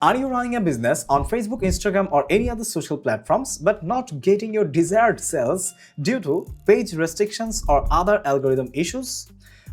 Are you running a business on Facebook, Instagram, or any other social platforms but not getting your desired sales due to page restrictions or other algorithm issues?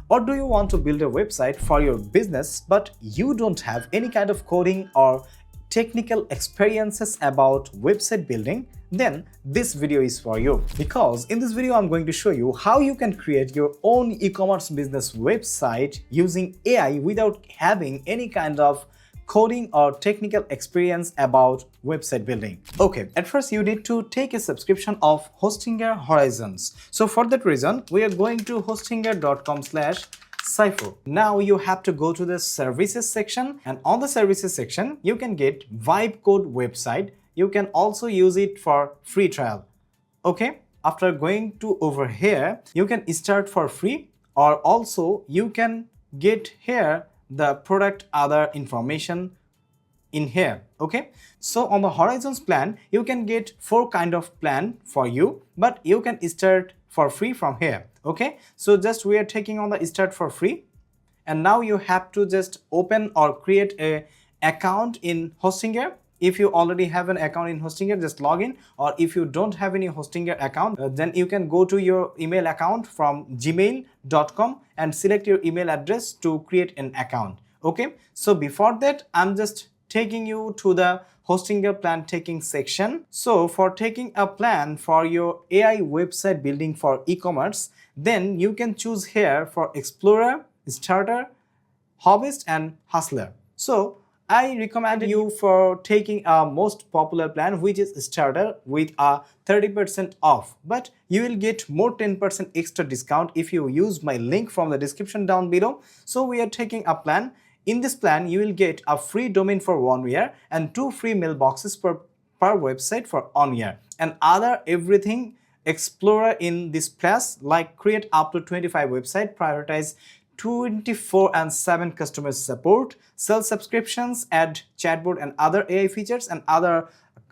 Or do you want to build a website for your business but you don't have any kind of coding or technical experiences about website building? Then this video is for you, because in this video I'm going to show you how you can create your own e-commerce business website using AI without having any kind of coding or technical experience about website building. Okay, at first you need to take a subscription of Hostinger Horizons. So for that reason, we are going to hostinger.com/Saifur. Now you have to go to the services section, and on the services section, you can get Vibe Code website. You can also use it for free trial. Okay, after going to over here, you can start for free, or also you can get here the product other information in here. Okay, so on the Horizons plan you can get 4 kind of plan for you, but you can start for free from here. Okay, so just we are taking on the start for free, and now you have to just open or create a account in Hostinger. If you already have an account in Hostinger, just log in, or if you don't have any Hostinger account, then you can go to your email account from gmail.com and select your email address to create an account. Okay, so before that I'm just taking you to the Hostinger plan taking section. So for taking a plan for your AI website building for e-commerce, then you can choose here for Explorer, Starter, Hobbyist and Hustler. So I recommend you for taking a most popular plan, which is Starter, with a 30% off, but you will get more 10% extra discount if you use my link from the description down below. So we are taking a plan. In this plan you will get a free domain for 1 year and 2 free mailboxes per website for 1 year, and other everything Explorer in this plus, like create up to 25 website, prioritize 24/7 customer support, sell subscriptions, add chatbot and other AI features, and other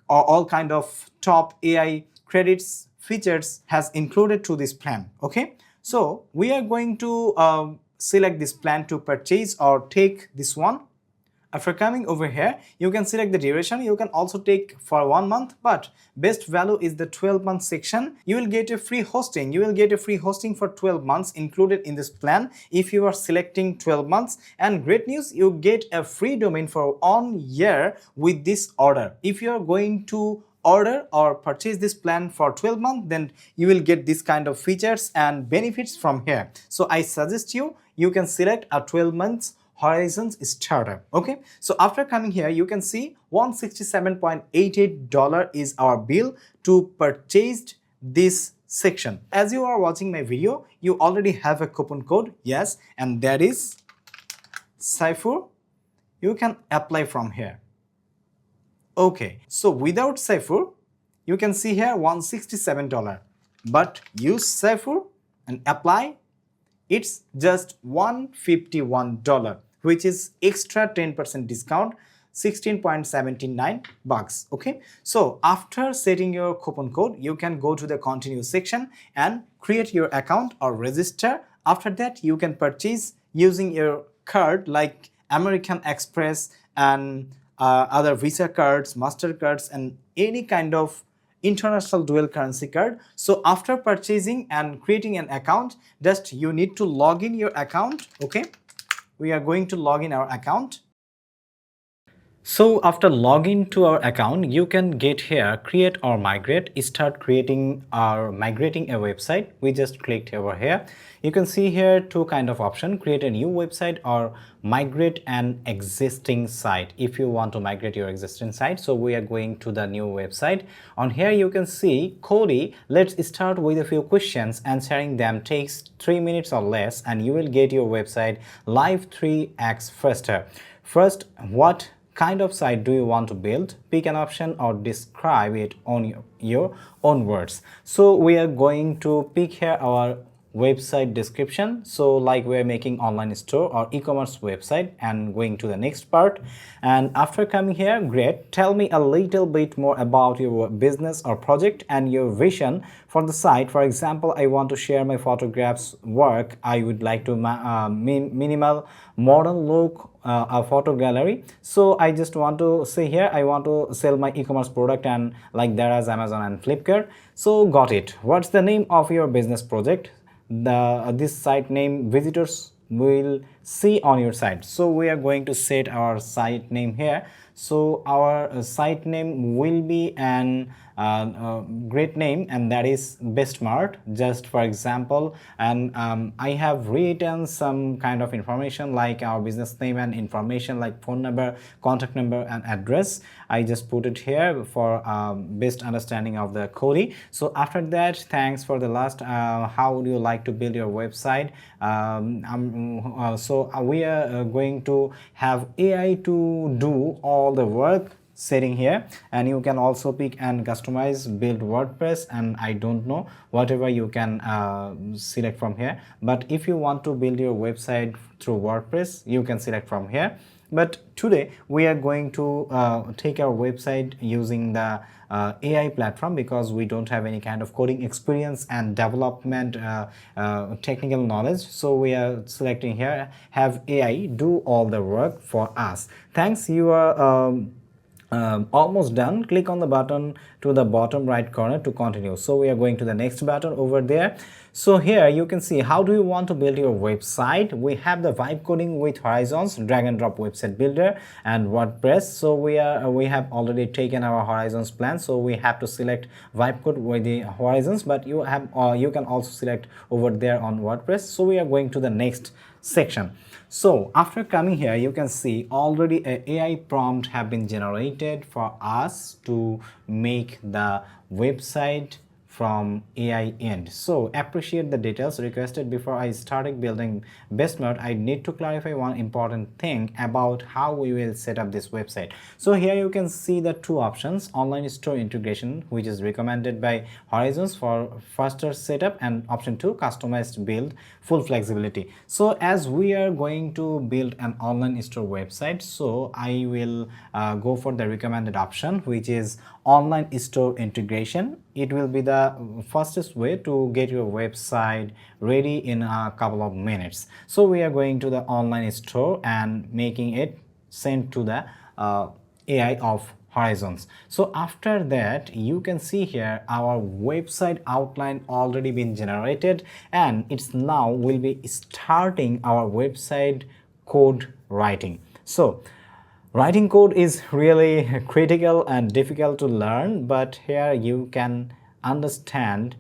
all kind of top AI credits features has included to this plan. Okay, so we are going to select this plan to purchase or take this one. After coming over here, you can select the duration. You can also take for 1 month, but best value is the 12-month section. You will get a free hosting. You will get a free hosting for 12 months included in this plan if you are selecting 12 months. And great news, you get a free domain for 1 year with this order. If you are going to order or purchase this plan for 12 months, then you will get this kind of features and benefits from here. So I suggest you can select a 12 months Horizons Starter. Okay, so after coming here, you can see $167.88 is our bill to purchase this section. As you are watching my video, you already have a coupon code, yes, and that is Saifur. You can apply from here. Okay, so without Saifur, you can see here $167, but use Saifur and apply, it's just $151, which is extra 10% discount, 16.79 bucks. Okay, so after setting your coupon code, you can go to the continue section and create your account or register. After that, you can purchase using your card like American Express and other Visa cards, MasterCards, and any kind of international dual currency card. So after purchasing and creating an account, just you need to log in your account. Okay, we are going to log in our account. So after login to our account, you can get here create or migrate, start creating or migrating a website. We just clicked over here. You can see here 2 kind of option, create a new website or migrate an existing site. If you want to migrate your existing site, so we are going to the new website. On here you can see Cody. Let's start with a few questions. Answering them takes 3 minutes or less, and you will get your website live 3x faster. First, what kind of site do you want to build? Pick an option or describe it on your own words. So we are going to pick here our website description. So like we're making online store or e-commerce website, and going to the next part. And after coming here, great, tell me a little bit more about your business or project and your vision for the site. For example, I want to share my photographs work. I would like to minimal modern look, a photo gallery. So I just want to say here I want to sell my e-commerce product, and like there is Amazon and Flipkart. So got it. What's the name of your business project? This site name visitors will see on your site. So we are going to set our site name here. So our site name will be an great name, and that is Best Mart, just for example. And I have written some kind of information like our business name and information like phone number, contact number and address. I just put it here for best understanding of the coding. So after that, thanks for the last how would you like to build your website. So we are going to have AI to do all the work setting here, and you can also pick and customize build WordPress, and I don't know, whatever you can select from here. But if you want to build your website through WordPress, you can select from here. But today we are going to take our website using the AI platform, because we don't have any kind of coding experience and development technical knowledge. So we are selecting here have AI do all the work for us. Thanks, you are almost done. Click on the button to the bottom right corner to continue. So we are going to the next button over there. So here you can see how do you want to build your website. We have the vibe coding with horizons, drag and drop website builder and WordPress. So we have already taken our horizons plan, so we have to select vibe code with the horizons, but you have you can also select over there on WordPress. So we are going to the next section. So after coming here, you can see already a AI prompt have been generated for us to make the website from AI end. So appreciate the details requested. Before I started building Best Mart, I need to clarify one important thing about how we will set up this website. So here you can see the two options: online store integration, which is recommended by Horizons for faster setup, and option 2, customized build, full flexibility. So as we are going to build an online store website, so I will go for the recommended option, which is online store integration. It will be the fastest way to get your website ready in a couple of minutes. So we are going to the online store and making it sent to the AI of Horizons. So after that, you can see here our website outline already been generated, and it's now will be starting our website code writing. So writing code is really critical and difficult to learn, but here you can understand.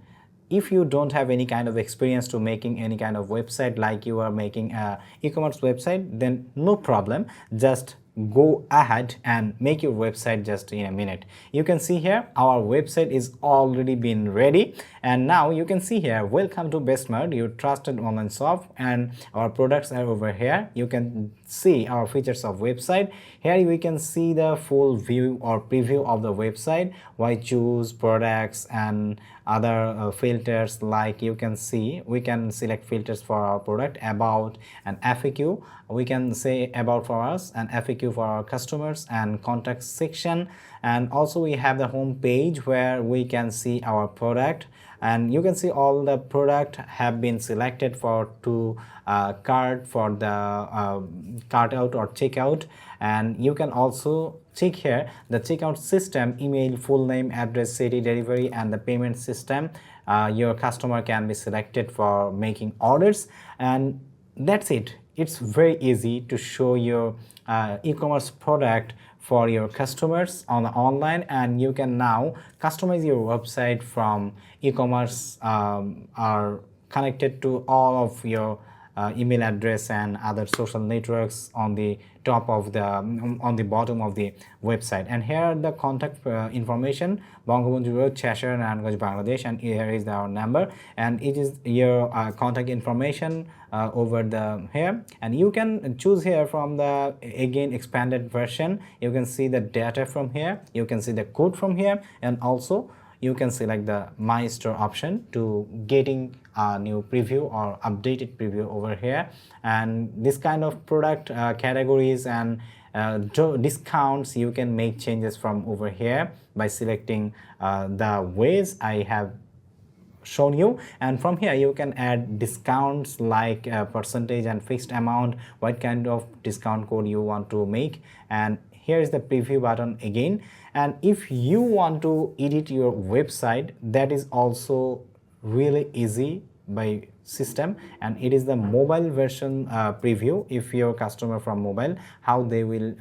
If you don't have any kind of experience to making any kind of website, like you are making a e-commerce website, then no problem, just go ahead and make your website just in a minute. You can see here our website is already been ready, and now you can see here, welcome to Best Mart, your trusted online shop, and our products are over here. You can see our features of website. Here we can see the full view or preview of the website, why choose products and other filters. Like you can see, we can select filters for our product, about, and FAQ. We can say about for us and FAQ for our customers, and contact section. And also we have the home page where we can see our product, and you can see all the product have been selected for to cart for the cart out or checkout. And you can also check here the checkout system, email, full name, address, city, delivery, and the payment system. Your customer can be selected for making orders, and that's it. It's very easy to show your e-commerce product for your customers on online, and you can now customize your website from e-commerce are connected to all of your email address and other social networks on the top of the on the bottom of the website. And here are the contact information: Bangabandhu Road, Cheshire, Naranganj, Bangladesh, and here is our number, and it is your contact information over the here. And you can choose here from the again expanded version. You can see the data from here, you can see the code from here, and also you can select the My Store option to getting a new preview or updated preview over here, and this kind of product categories and discounts, you can make changes from over here by selecting the ways I have shown you. And from here you can add discounts like percentage and fixed amount, what kind of discount code you want to make. And here is the preview button again. And if you want to edit your website, that is also really easy by system, and it is the mobile version preview. If your customer from mobile, how they will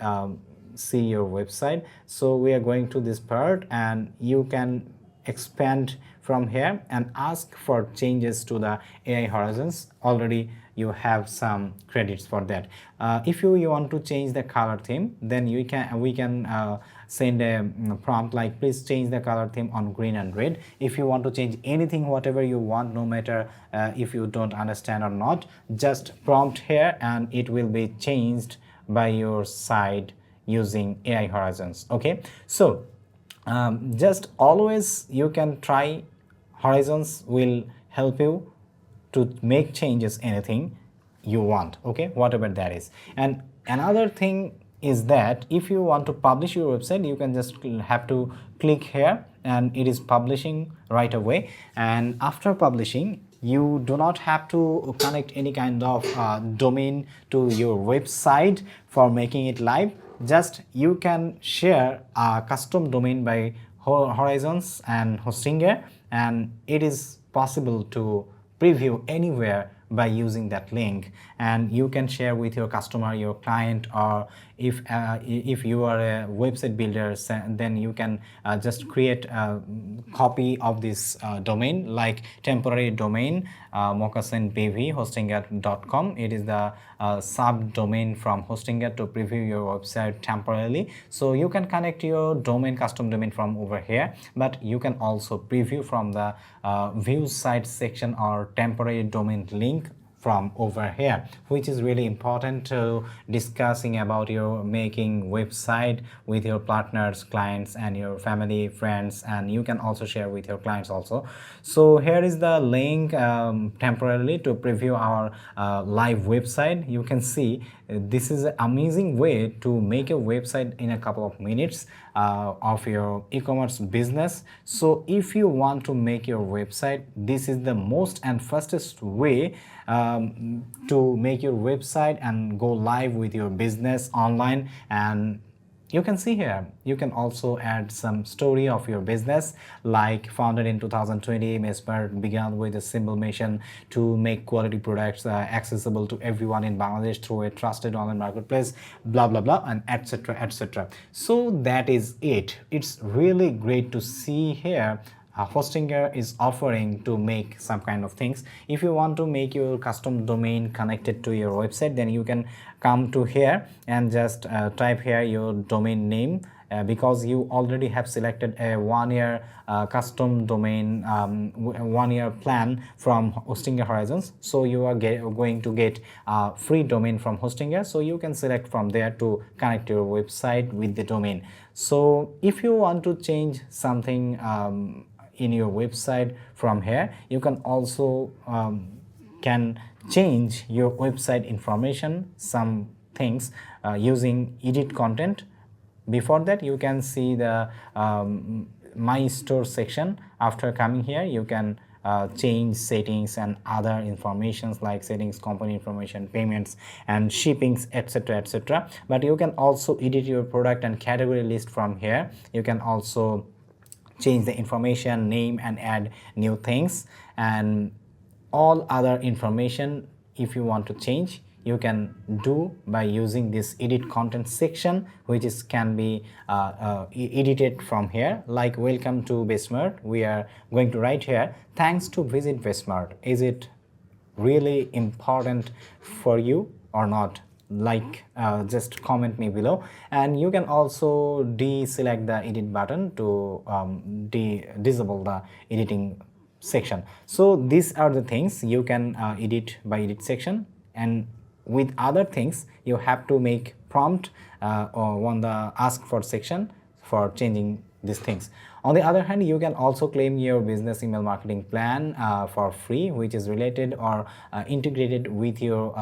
see your website. So we are going to this part, and you can expand from here and ask for changes to the AI horizons. Already you have some credits for that. If you want to change the color theme, then we can send a prompt like, please change the color theme on green and red. If you want to change anything, whatever you want, no matter if you don't understand or not, just prompt here and it will be changed by your side using AI horizons. Okay, so just always you can try. Horizons will help you to make changes anything you want, okay, whatever that is. And another thing is that if you want to publish your website, you can just have to click here and it is publishing right away. And after publishing, you do not have to connect any kind of domain to your website for making it live. Just you can share a custom domain by Horizons and Hostinger, and it is possible to preview anywhere by using that link, and you can share with your customer, your client, or if you are a website builder, then you can just create a copy of this domain, like temporary domain moccasinpv hostinger.com. It is the subdomain from Hostinger to preview your website temporarily. So you can connect your domain, custom domain from over here, but you can also preview from the view site section or temporary domain link from over here, which is really important to discussing about your making website with your partners, clients, and your family, friends, and you can also share with your clients also. So here is the link temporarily to preview our live website. You can see this is an amazing way to make a website in a couple of minutes of your e-commerce business. So if you want to make your website, this is the most and fastest way to make your website and go live with your business online. And you can see here, you can also add some story of your business, like founded in 2020, Mesmer began with a simple mission to make quality products accessible to everyone in Bangladesh through a trusted online marketplace, blah blah blah, and etc etc. So that is it. It's really great to see here Hostinger is offering to make some kind of things. If you want to make your custom domain connected to your website, then you can come to here and just type here your domain name, because you already have selected a 1 year custom domain 1 year plan from Hostinger Horizons. So you are going to get a free domain from Hostinger, so you can select from there to connect your website with the domain. So if you want to change something in your website from here, you can also can change your website information, some things using edit content. Before that, you can see the my store section. After coming here, you can change settings and other informations like settings, company information, payments, and shippings, etc etc. But you can also edit your product and category list from here. You can also change the information, name, and add new things, and all other information if you want to change, you can do by using this edit content section, which is can be edited from here. Like, welcome to Besmart, we are going to write here, thanks to visit Besmart. Is it really important for you or not? Like, just comment me below. And you can also deselect the edit button to disable the editing section. So these are the things you can edit by edit section. And with other things, you have to make prompt on the ask for section. for changing these things. On the other hand, you can also claim your business email marketing plan for free, which is related or integrated with your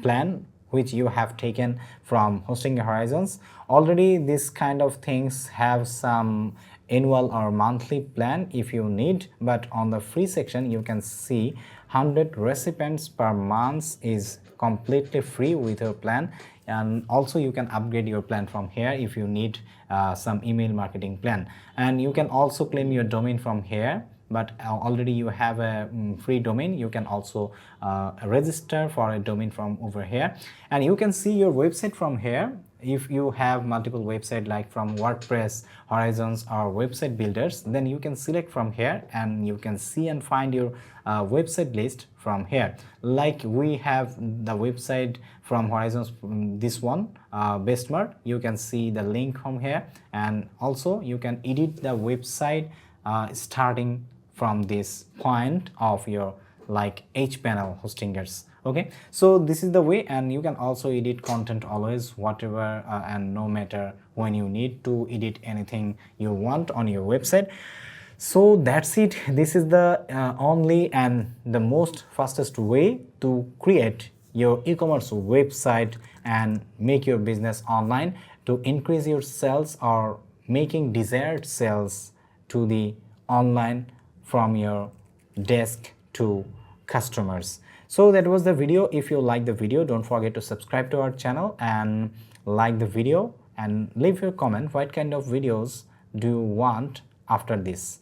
plan which you have taken from Hosting Horizons. Already this kind of things have some annual or monthly plan if you need, but on the free section you can see 100 recipients per month is completely free with your plan. And also you can upgrade your plan from here if you need some email marketing plan, and you can also claim your domain from here. But already you have a free domain, you can also register for a domain from over here, and you can see your website from here. If you have multiple websites like from WordPress, Horizons or website builders, then you can select from here and you can see and find your website list from here. Like we have the website from Horizons, this one Bestmart, you can see the link from here, and also you can edit the website starting from this point of your like HPanel hostingers. Okay, so this is the way, and you can also edit content always, whatever and no matter when you need to edit anything you want on your website. So that's it. This is the only and the most fastest way to create your e-commerce website and make your business online to increase your sales or making desired sales to the online from your desk to customers. So that was the video. If you like the video, don't forget to subscribe to our channel and like the video and leave your comment what kind of videos do you want after this.